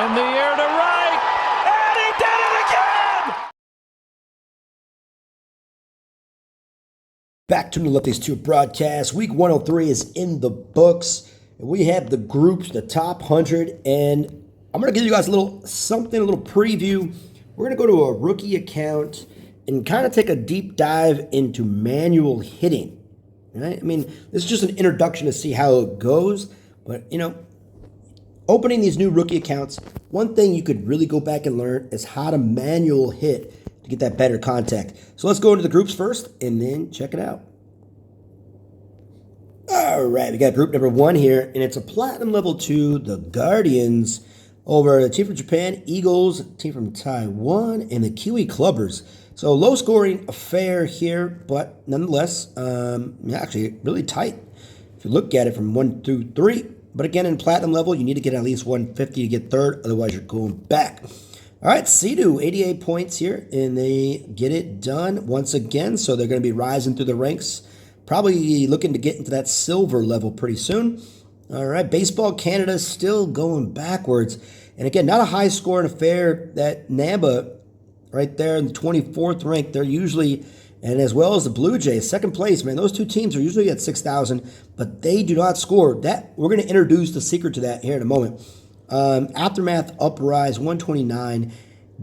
In the air to right, and he did it again! Back to the Lefties 2 broadcast. Week 103 is in the books. And we have the groups, the top 100, and I'm going to give you guys a little preview. We're going to go to a rookie account and kind of take a deep dive into manual hitting. Right? I mean, this is just an introduction to see how it goes. But, opening these new rookie accounts, one thing you could really go back and learn is how to manual hit to get that better contact. So let's go into the groups first and then check it out. All right, we got group number 1 here, and it's a platinum level 2, the Guardians, over the team from Japan, Eagles, team from Taiwan, and the Kiwi Clubbers. So low scoring affair here, but nonetheless, actually really tight if you look at it from 1 through 3. But again, in platinum level, you need to get at least 150 to get third. Otherwise, you're going back. All right, Sea-Doo, 88 points here, and they get it done once again. So they're going to be rising through the ranks, probably looking to get into that silver level pretty soon. All right, Baseball Canada still going backwards. And again, not a high-scoring affair. That Namba right there in the 24th rank, they're usually... And as well as the Blue Jays, second place, man. Those two teams are usually at 6,000, but they do not score. That we're going to introduce the secret to that here in a moment. Aftermath Uprise 129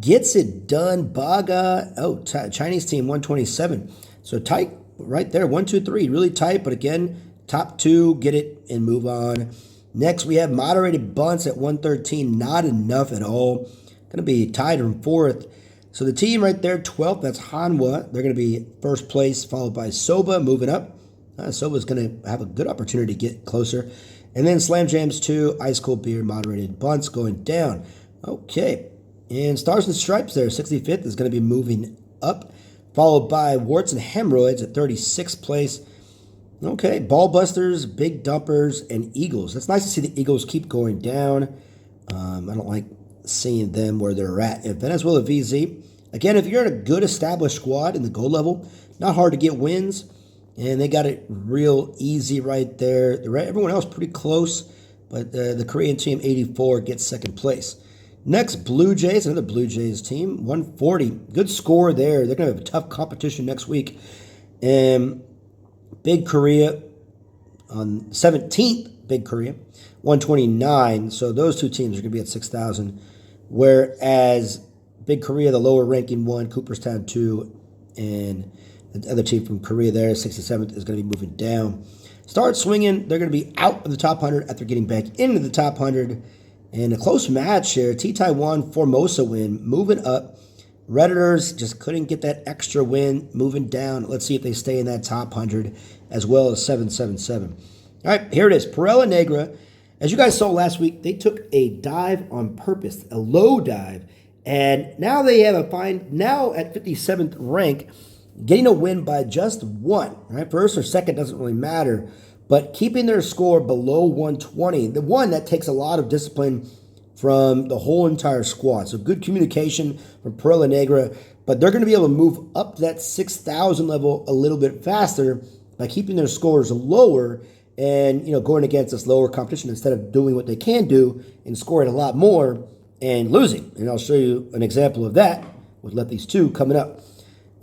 gets it done. Baga, Chinese team 127. So tight right there, 1, 2, 3, really tight. But again, top 2 get it and move on. Next we have moderated bunts at 113, not enough at all. Going to be tied from 4th. So the team right there, 12th, that's Hanwha. They're going to be first place, followed by Soba, moving up. Soba's going to have a good opportunity to get closer. And then Slam Jams 2, Ice Cold Beer, Moderated Bunts going down. Okay. And Stars and Stripes there, 65th, is going to be moving up, followed by Warts and Hemorrhoids at 36th place. Okay, Ball Busters, Big Dumpers, and Eagles. That's nice to see the Eagles keep going down. I don't like seeing them where they're at. And Venezuela VZ. Again, if you're in a good established squad in the gold level, not hard to get wins. And they got it real easy right there. Everyone else pretty close, but the Korean team 84 gets second place. Next, Blue Jays, another Blue Jays team, 140. Good score there. They're going to have a tough competition next week. And Big Korea on 17th, Big Korea, 129. So those two teams are going to be at 6,000. Whereas Big Korea, the lower ranking one, Cooperstown 2, and the other team from Korea there, 67th, is going to be moving down. Start swinging. They're going to be out of the top 100 after getting back into the top 100. And a close match here. T-Taiwan Formosa win, moving up. Redditors just couldn't get that extra win, moving down. Let's see if they stay in that top 100, as well as 777. All right, here it is. Perla Negra. As you guys saw last week, they took a dive on purpose, a low dive, and now they have now at 57th rank, getting a win by just 1. Right, first or second doesn't really matter, but keeping their score below 120, the one that takes a lot of discipline from the whole entire squad. So good communication from Perla Negra, but they're going to be able to move up to that 6,000 level a little bit faster by keeping their scores lower. And, going against this lower competition instead of doing what they can do and scoring a lot more and losing. And I'll show you an example of that with Lefties 2 coming up.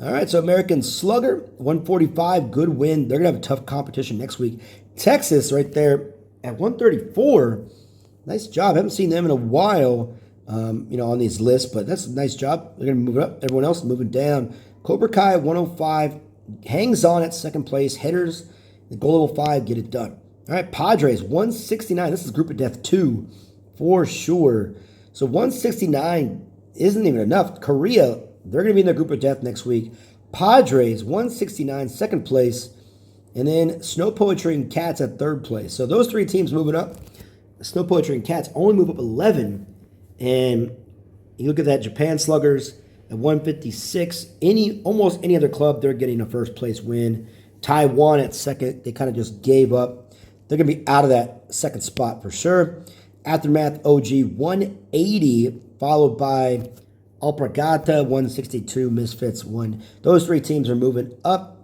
All right, so American Slugger, 145, good win. They're going to have a tough competition next week. Texas right there at 134. Nice job. Haven't seen them in a while, on these lists, but that's a nice job. They're going to move up. Everyone else is moving down. Cobra Kai, 105, hangs on at second place. Hitters, the goal level 5, get it done. All right, Padres, 169. This is Group of Death 2 for sure. So 169 isn't even enough. Korea, they're going to be in their Group of Death next week. Padres, 169, second place. And then Snow Poetry and Cats at third place. So those 3 teams moving up. Snow Poetry and Cats only move up 11. And you look at that, Japan Sluggers at 156. Almost any other club, they're getting a first place win. Taiwan at second, they kind of just gave up. They're going to be out of that second spot for sure. Aftermath OG 180, followed by Alpargata 162, Misfits 1. Those 3 teams are moving up.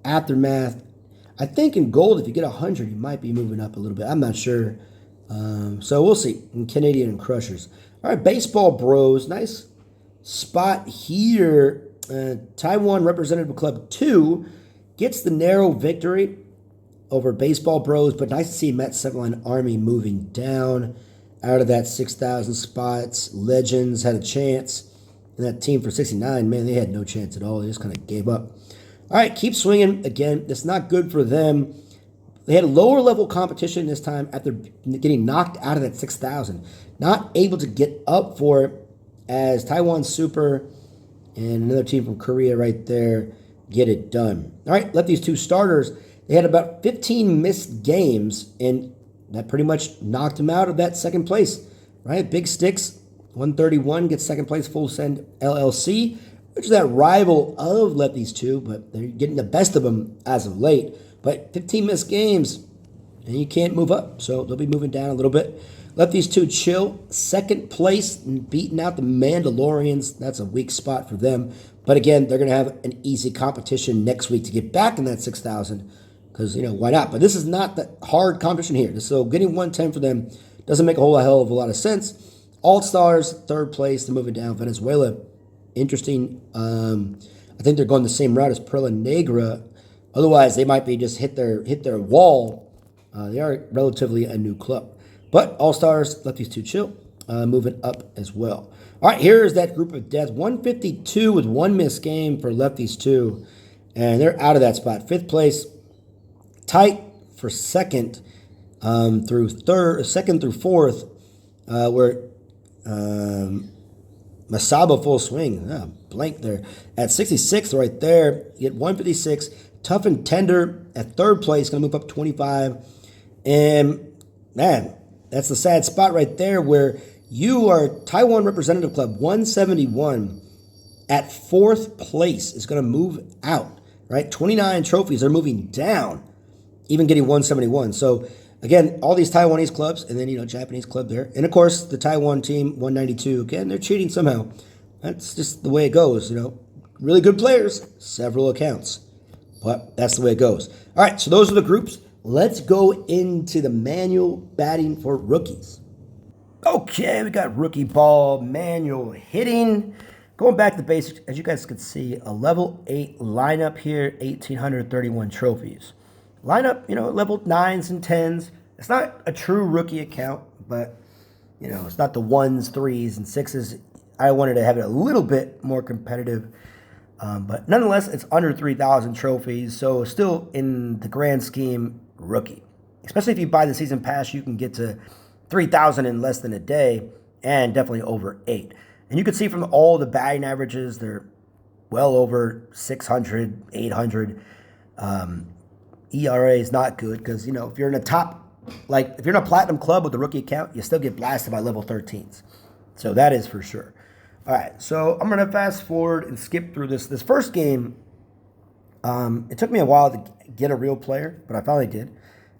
Aftermath, I think in gold, if you get 100, you might be moving up a little bit. I'm not sure. So we'll see. And Canadian and Crushers. All right, baseball bros. Nice spot here. Taiwan Representative Club 2 gets the narrow victory over baseball bros, but nice to see Met 7-Line Army moving down out of that 6,000 spots. Legends had a chance. And that team for 69, man, they had no chance at all. They just kind of gave up. All right, keep swinging. Again, that's not good for them. They had a lower level competition this time after getting knocked out of that 6,000. Not able to get up for it as Taiwan Super and another team from Korea right there get it done. All right, let these two starters. They had about 15 missed games, and that pretty much knocked them out of that second place. Right, Big Sticks, 131 gets second place. Full Send LLC, which is that rival of Lefties 2, but they're getting the best of them as of late. But 15 missed games, and you can't move up, so they'll be moving down a little bit. Lefties 2 chill, second place, and beating out the Mandalorians. That's a weak spot for them. But again, they're going to have an easy competition next week to get back in that 6,000, because, why not? But this is not the hard competition here. So getting 110 for them doesn't make a whole hell of a lot of sense. All-Stars, third place, they're moving down. Venezuela, interesting. I think they're going the same route as Perla Negra. Otherwise, they might be just hit their wall. They are relatively a new club. But All-Stars, Lefties 2 chill, moving up as well. All right, here's that group of deaths. 152 with one missed game for Lefties 2. And they're out of that spot. Fifth place, tight for second second through fourth, where Masaba full swing. Blank there. At 66th right there, you get 156. Tough and Tender at third place, going to move up 25. And, man, that's the sad spot right there where you are Taiwan Representative Club 171 at fourth place is going to move out, right? 29 trophies are moving down, even getting 171. So, again, all these Taiwanese clubs and then, Japanese club there. And, of course, the Taiwan team, 192. Again, they're cheating somehow. That's just the way it goes, Really good players, several accounts. But that's the way it goes. All right, so those are the groups. Let's go into the manual batting for rookies. Okay, we got rookie ball, manual hitting. Going back to the basics, as you guys can see, a level 8 lineup here, 1,831 trophies. Lineup, level 9s and 10s. It's not a true rookie account, but, it's not the 1s, 3s, and 6s. I wanted to have it a little bit more competitive. But nonetheless, it's under 3,000 trophies, so still in the grand scheme, rookie. Especially if you buy the season pass, you can get to 3,000 in less than a day, and definitely over 8. And you can see from all the batting averages, they're well over 600, 800. ERA is not good because, if you're in a top, if you're in a platinum club with a rookie account, you still get blasted by level 13s. So that is for sure. All right, so I'm going to fast forward and skip through this first game. It took me a while to get a real player, but I finally did.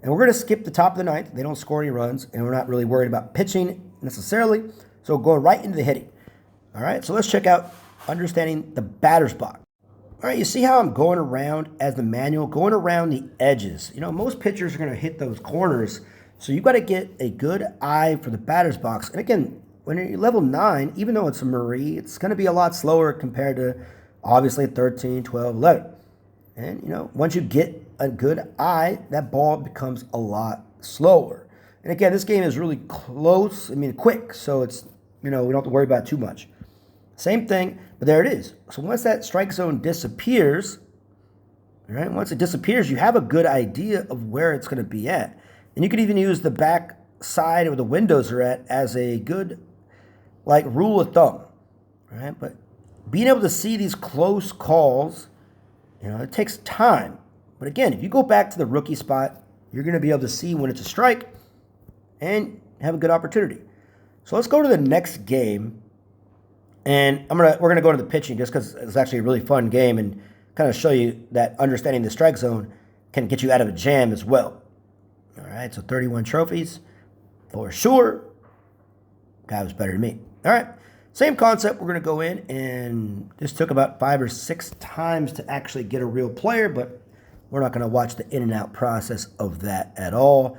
And we're going to skip the top of the ninth. They don't score any runs, and we're not really worried about pitching necessarily. So going right into the hitting. All right, so let's check out understanding the batter's box. All right, you see how I'm going around as the manual, going around the edges. Most pitchers are going to hit those corners, so you've got to get a good eye for the batter's box. And again, when you're level 9, even though it's a Marie, it's going to be a lot slower compared to, obviously, 13, 12, 11. And, once you get a good eye, that ball becomes a lot slower. And again, this game is really close, quick, so it's, we don't have to worry about it too much. Same thing, but there it is. So once that strike zone disappears, right, once it disappears, you have a good idea of where it's going to be at. And you could even use the back side where the windows are at as a good, rule of thumb, right? But being able to see these close calls, it takes time. But again, if you go back to the rookie spot, you're going to be able to see when it's a strike and have a good opportunity. So let's go to the next game. And we're gonna go to the pitching just because it's actually a really fun game and kind of show you that understanding the strike zone can get you out of a jam as well. All right, so 31 trophies for sure. Guy was better than me. All right, same concept. We're gonna go in, and this took about 5 or 6 times to actually get a real player, but we're not gonna watch the in and out process of that at all.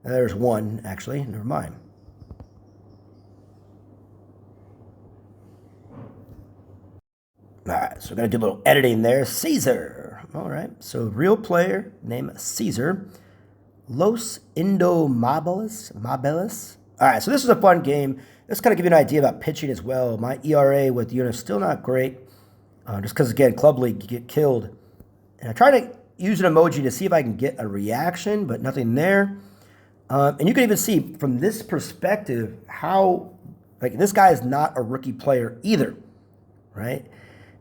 There's one actually. Never mind. So we're going to do a little editing there. Caesar. All right. So real player named Caesar. Los Indomables. All right. So this is a fun game. Let's kind of give you an idea about pitching as well. My ERA with Una is still not great. Just because, again, Club League, you get killed. And I try to use an emoji to see if I can get a reaction, but nothing there. And you can even see from this perspective how, like, this guy is not a rookie player either, right?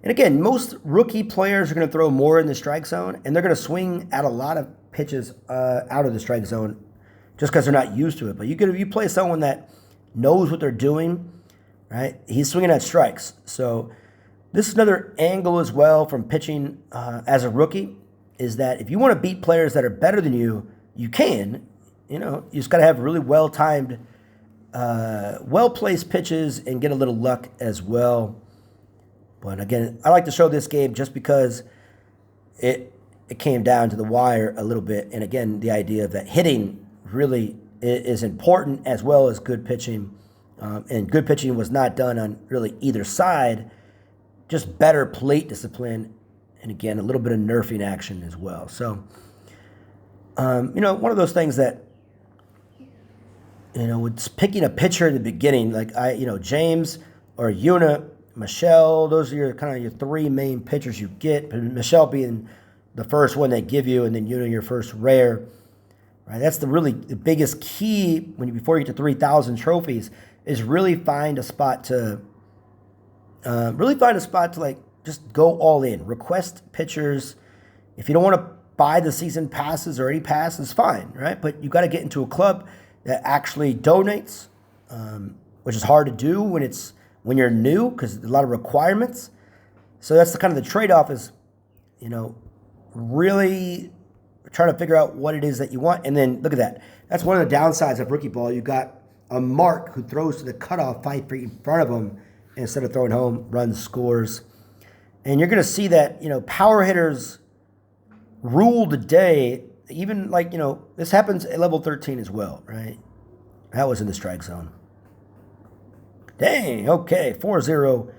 And again, most rookie players are going to throw more in the strike zone, and they're going to swing at a lot of pitches out of the strike zone just because they're not used to it. But you play someone that knows what they're doing, right? He's swinging at strikes. So this is another angle as well from pitching as a rookie, is that if you want to beat players that are better than you, you can. You just got to have really well-timed, well-placed pitches and get a little luck as well. But again, I like to show this game just because it came down to the wire a little bit. And again, the idea that hitting really is important as well as good pitching. And good pitching was not done on really either side, just better plate discipline. And again, a little bit of nerfing action as well. So, one of those things that, with picking a pitcher in the beginning, like James or Una, Michelle, those are your three main pitchers you get. Michelle being the first one they give you, and then Una your first rare. Right? That's the biggest key before you get to 3,000 trophies is really find a spot to like just go all in. Request pitchers. If you don't want to buy the season passes or any passes, fine, right? But you got to get into a club that actually donates, which is hard to do when you're new because a lot of requirements. So that's the kind of the trade-off is, really trying to figure out what it is that you want. And then look at that. That's one of the downsides of rookie ball. You got a mark who throws to the cutoff 5 feet in front of him instead of throwing home, runs, scores. And you're going to see that, power hitters rule the day. Even this happens at level 13 as well, right? That was in the strike zone. Dang, okay, 4-0.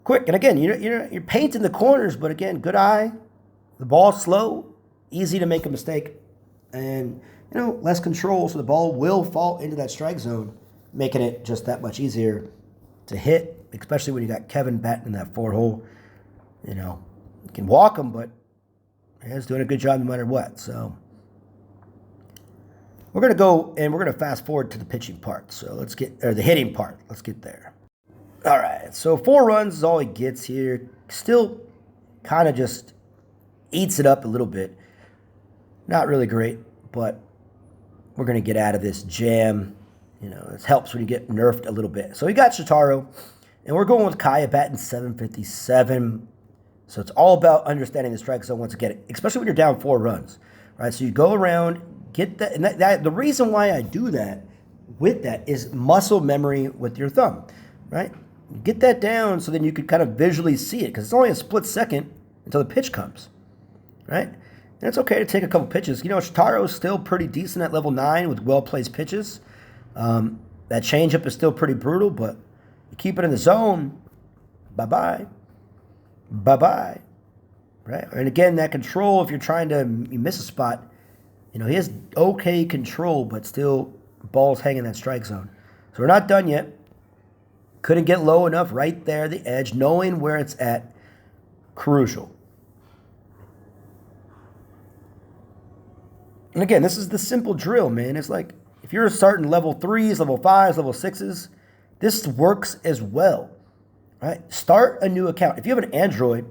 Quick, and again, you're painting the corners, but again, good eye. The ball's slow, easy to make a mistake. And, less control, so the ball will fall into that strike zone, making it just that much easier to hit, especially when you got Kevin batting in that 4-hole. You can walk him, but he's doing a good job no matter what. So we're going to go and we're going to fast forward to the pitching part. So the hitting part. Let's get there. All right. So 4 runs is all he gets here. Still kind of just eats it up a little bit. Not really great, but we're going to get out of this jam. It helps when you get nerfed a little bit. So we got Shitaro, and we're going with Kaya batting 757. So it's all about understanding the strike zone once you get it, especially when you're down 4 runs, right? So you go around, get that, and the reason why I do that with that is muscle memory with your thumb, right? You get that down so then you could kind of visually see it because it's only a split second until the pitch comes, right? And it's okay to take a couple pitches. Shitaro is still pretty decent at level 9 with well-placed pitches. That changeup is still pretty brutal, but you keep it in the zone, bye-bye. Bye-bye, right? And again, that control, if you're trying to miss a spot, he has okay control, but still ball's hanging in that strike zone. So we're not done yet. Couldn't get low enough right there, the edge, knowing where it's at, crucial. And again, this is the simple drill, man. It's like if you're starting level 3s, level 5s, level 6s, this works as well. Right? Start a new account. If you have an Android,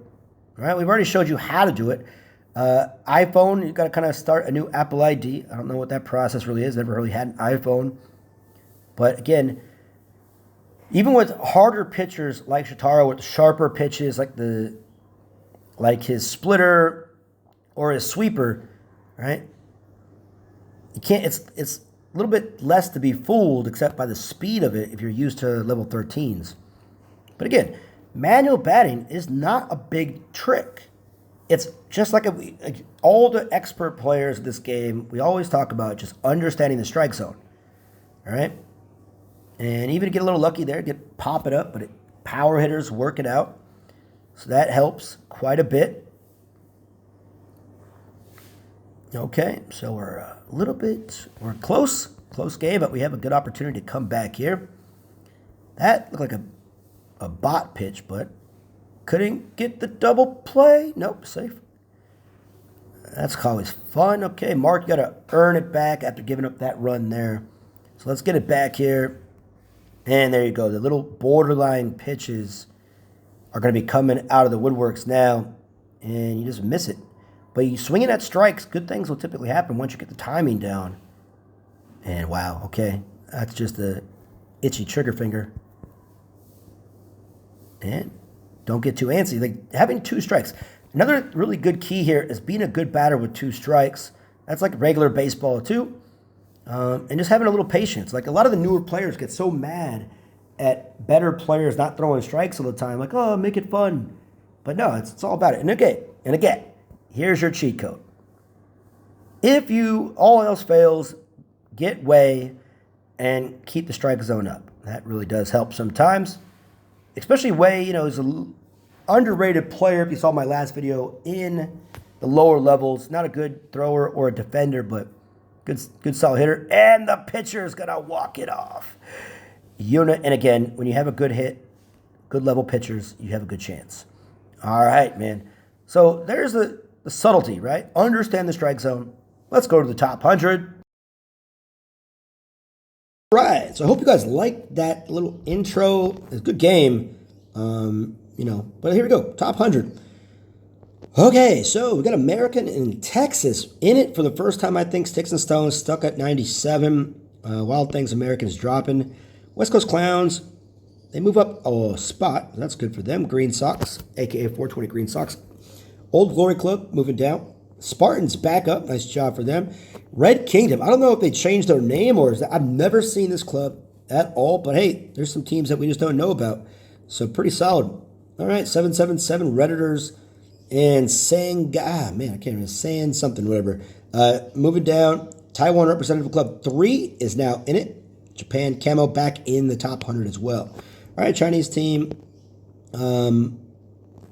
right? We've already showed you how to do it. iPhone, you've got to kind of start a new Apple ID. I don't know what that process really is. Never really had an iPhone. But again, even with harder pitchers like Shitaro with sharper pitches like his splitter or his sweeper, right? You can't. It's a little bit less to be fooled, except by the speed of it if you're used to level 13s. But again, manual batting is not a big trick. It's just like all the expert players of this game, we always talk about just understanding the strike zone. All right? And even get a little lucky there, pop it up, but power hitters work it out. So that helps quite a bit. Okay, so we're we're close game, but we have a good opportunity to come back here. That looked like a bot pitch, but couldn't get the double play. Nope, safe. That's always fun. Okay, Mark, you got to earn it back after giving up that run there. So let's get it back here. And there you go. The little borderline pitches are going to be coming out of the woodworks now. And you just miss it. But you swinging at strikes, good things will typically happen once you get the timing down. And wow, okay. That's just the itchy trigger finger. And don't get too antsy. Like having 2 strikes. Another really good key here is being a good batter with 2 strikes. That's like regular baseball too. And just having a little patience. Like a lot of the newer players get so mad at better players not throwing strikes all the time. Like, oh, make it fun. But no, it's all about it. And again, here's your cheat code. If all else fails, get way and keep the strike zone up. That really does help sometimes. Especially Way, is an underrated player. If you saw my last video in the lower levels, not a good thrower or a defender, but good solid hitter. And the pitcher is gonna walk it off. And again, when you have a good hit, good level pitchers, you have a good chance. All right, man. So there's the subtlety, right? Understand the strike zone. Let's go to the top 100. Right, so I hope you guys liked that little intro. It's a good game, but here we go, top 100. Okay, so we got American in Texas in it for the first time, I think. Sticks and Stones stuck at 97. Wild Things Americans dropping. West Coast Clowns, they move up a spot. That's good for them. Green Sox, a.k.a. 420 Green Sox. Old Glory Club moving down. Spartans back up. Nice job for them. Red Kingdom. I don't know if they changed their name or I've never seen this club at all. But hey, there's some teams that we just don't know about. So pretty solid. All right, 777 Redditors and I can't even saying something, whatever. Moving down. Taiwan Representative Club 3 is now in it. Japan Camo back in the top 100 as well. All right, Chinese team.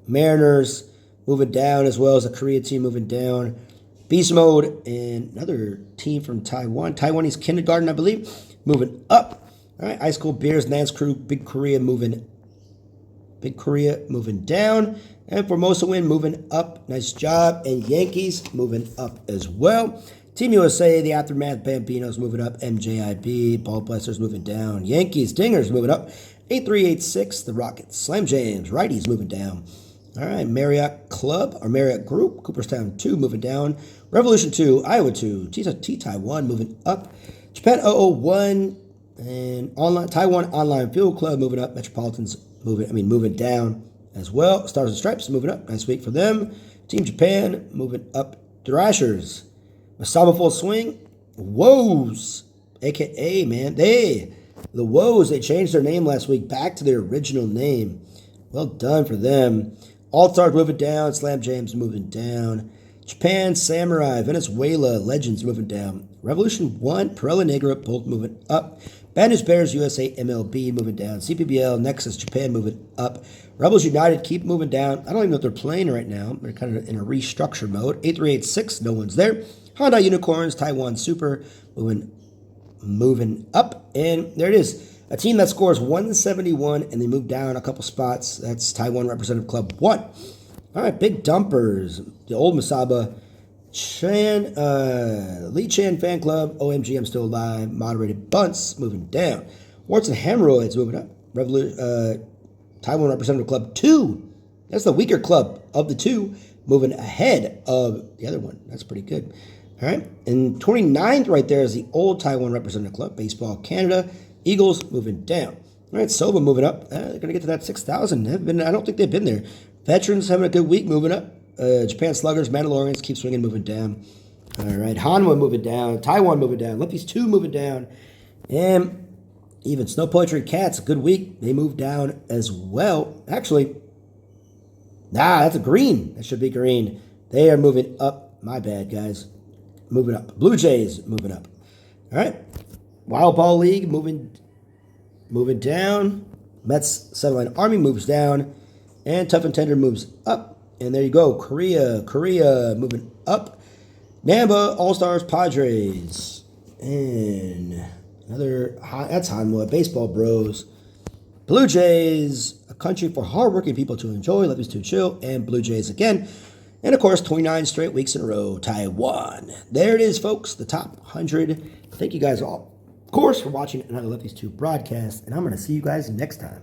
Mariners moving down, as well as the Korea team moving down. Beast Mode and another team from Taiwan. Taiwanese Kindergarten, I believe, moving up. All right, Ice Cold Beers, Nance Crew, Big Korea moving down. And Formosa Win moving up. Nice job. And Yankees moving up as well. Team USA, the Aftermath Bambinos moving up. MJIB, Ball Blasters moving down. Yankees, Dingers moving up. 8386, the Rockets. Slam Jams, Righties moving down. All right, Marriott Club, or Marriott Group, Cooperstown 2 moving down. Revolution 2, Iowa 2, Taiwan moving up. Japan 001, and Taiwan Online Field Club moving up. Metropolitans moving down as well. Stars and Stripes moving up. Nice week for them. Team Japan moving up. Thrashers. Masaba Full Swing. Woes, a.k.a. the Woes, they changed their name last week back to their original name. Well done for them. All-Stars moving down. Slam Jams moving down. Japan Samurai, Venezuela Legends moving down. Revolution 1, Perla Negra both moving up. Bad News Bears USA MLB moving down. CPBL Nexus Japan moving up. Rebels United keep moving down. I don't even know if they're playing right now. They're kind of in a restructure mode. 8386, no one's there. Honda Unicorns, Taiwan Super moving up. And there it is. A team that scores 171 and they move down a couple spots. That's Taiwan Representative Club 1. All right, Big Dumpers. The old Masaba. Lee Chan Fan Club. OMG, I'm Still Alive. Moderated Bunts moving down. Warts and Hemorrhoids moving up. Taiwan Representative Club 2. That's the weaker club of the 2. Moving ahead of the other one. That's pretty good. All right. And 29th right there is the old Taiwan Representative Club. Baseball Canada. Eagles moving down. All right, Soba moving up. They're going to get to that 6,000. I don't think they've been there. Veterans having a good week moving up. Japan Sluggers, Mandalorians keep swinging, moving down. All right, Hanwha moving down. Taiwan moving down. Lefties 2 moving down. And even Snow Poetry Cats, a good week. They moved down as well. Actually, that's a green. That should be green. They are moving up. My bad, guys. Moving up. Blue Jays moving up. All right. Wild Ball League moving down. Mets Satellite Army moves down. And Tough and Tender moves up. And there you go. Korea moving up. Namba, All-Stars, Padres. And another, that's Hanwha, Baseball Bros. Blue Jays, a country for hardworking people to enjoy. Love is to chill. And Blue Jays again. And of course, 29 straight weeks in a row, Taiwan. There it is, folks, the top 100. Thank you guys all, of course, for watching another Love These Two broadcast. And I'm going to see you guys next time.